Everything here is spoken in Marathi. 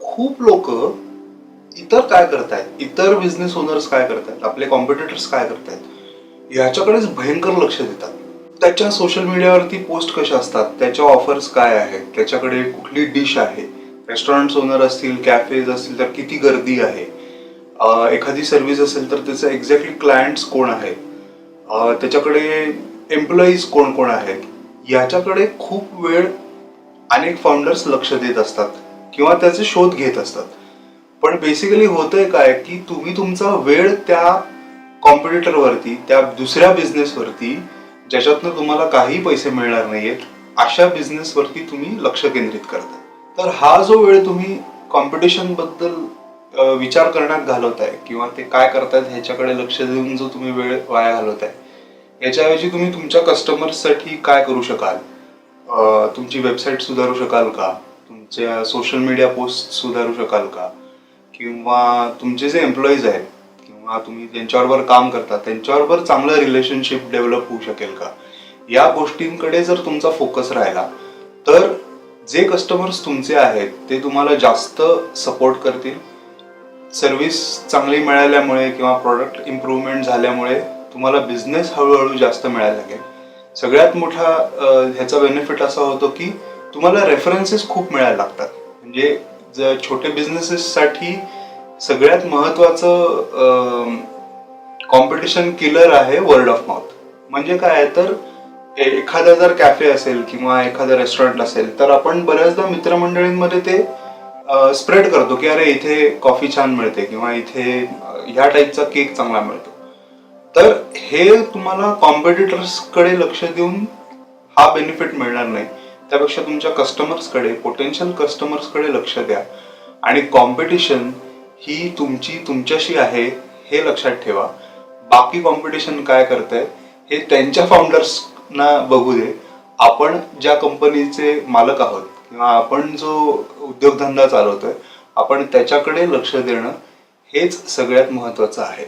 खूप लोक इतर काय करतायत, इतर बिझनेस ओनर्स काय करतायत, आपले कॉम्पिटिटर्स काय करतायत याच्याकडेच भयंकर लक्ष देतात. त्याच्या सोशल मीडियावरती पोस्ट कशा असतात, त्याच्या ऑफर्स काय आहेत, त्याच्याकडे कुठली डिश आहे, रेस्टॉरंट ओनर असतील, कॅफेज असतील तर किती गर्दी आहे, एखादी सर्व्हिस असेल तर त्याचे एक्झॅक्टली क्लायंट्स कोण आहेत, त्याच्याकडे एम्प्लॉईज कोण कोण आहेत, याच्याकडे खूप वेळ अनेक फाउंडर्स लक्ष देत असतात किंवा त्याचे शोध घेत असतात. पण बेसिकली होतंय काय की तुम्ही तुमचा वेळ त्या कॉम्पिटिटरवरती, त्या दुसऱ्या बिझनेसवरती, ज्याच्यातनं तुम्हाला काही पैसे मिळणार नाहीयेत, अशा बिझनेसवरती तुम्ही लक्ष केंद्रित करताय. तर हा जो वेळ तुम्ही कॉम्पिटिशन बद्दल विचार करण्यात घालवताय किंवा ते काय करतायत ह्याच्याकडे लक्ष देऊन जो तुम्ही वेळ वाया घालवताय, याच्याऐवजी तुम्ही तुमच्या कस्टमर्ससाठी काय करू शकाल? तुमची वेबसाईट सुधारू शकाल का? तुमच्या सोशल मीडिया पोस्ट सुधारू शकाल का? किंवा तुमचे जे एम्प्लॉईज आहेत किंवा तुम्ही ज्यांच्याबरोबर काम करता त्यांच्याबरोबर चांगलं रिलेशनशिप डेव्हलप होऊ शकेल का? या गोष्टींकडे जर तुमचा फोकस राहिला तर जे कस्टमर्स तुमचे आहेत ते तुम्हाला जास्त सपोर्ट करतील. सर्व्हिस चांगली मिळाल्यामुळे किंवा प्रॉडक्ट इम्प्रूव्हमेंट झाल्यामुळे तुम्हाला बिझनेस हळूहळू जास्त मिळायला लागेल. सगळ्यात मोठा ह्याचा बेनिफिट असा होतो की तुम्हाला रेफरन्सेस खूप मिळायला लागतात. म्हणजे जर छोटे बिझनेसेससाठी सगळ्यात महत्वाचं कॉम्पिटिशन किलर आहे वर्ड ऑफ माउथ. म्हणजे काय आहे तर एखादा जर कॅफे असेल किंवा एखादं रेस्टॉरंट असेल तर आपण बऱ्याचदा मित्रमंडळींमध्ये ते स्प्रेड करतो की अरे इथे कॉफी छान मिळते किंवा इथे ह्या टाईपचा केक चांगला मिळतो. तर हे तुम्हाला कॉम्पिटिटर्सकडे लक्ष देऊन हा बेनिफिट मिळणार नाही. त्यापेक्षा तुमच्या कस्टमर्सकडे, पोटेन्शियल कस्टमर्सकडे लक्ष द्या आणि कॉम्पिटिशन ही तुमच्याशी आहे हे लक्षात ठेवा. बाकी कॉम्पिटिशन काय करताय हे त्यांच्या फाउंडर्सना बघू दे. आपण ज्या कंपनीचे मालक आहोत किंवा आपण जो उद्योगधंदा चालवतोय आपण त्याच्याकडे लक्ष देणं हेच सगळ्यात महत्वाचं आहे.